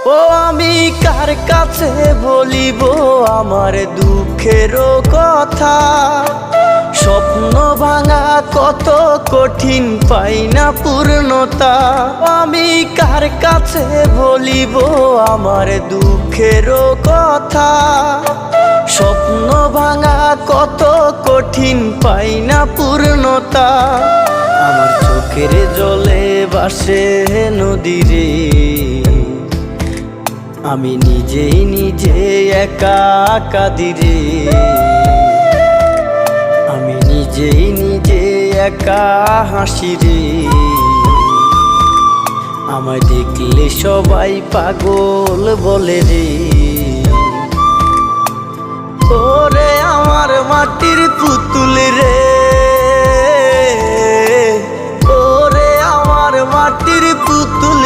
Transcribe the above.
ও আমি কার কাছে বলিব আমার দুঃখের কথা? স্বপ্ন ভাঙা কত কঠিন, পাই না পূর্ণতা। আমি কার কাছে বলিব আমার দুঃখের কথা? স্বপ্ন ভাঙা কত কঠিন, পাই না পূর্ণতা। আমার চোখের জলে ভাসে নদীরে, আমি নিজেই নিজে একা কাঁদিরে। আমি নিজেই নিজে একা হাসি রে। আমায় দেখলে সবাই পাগল বলে রে। ওরে আমার মাটির পুতুল রে, ওরে আমার মাটির পুতুল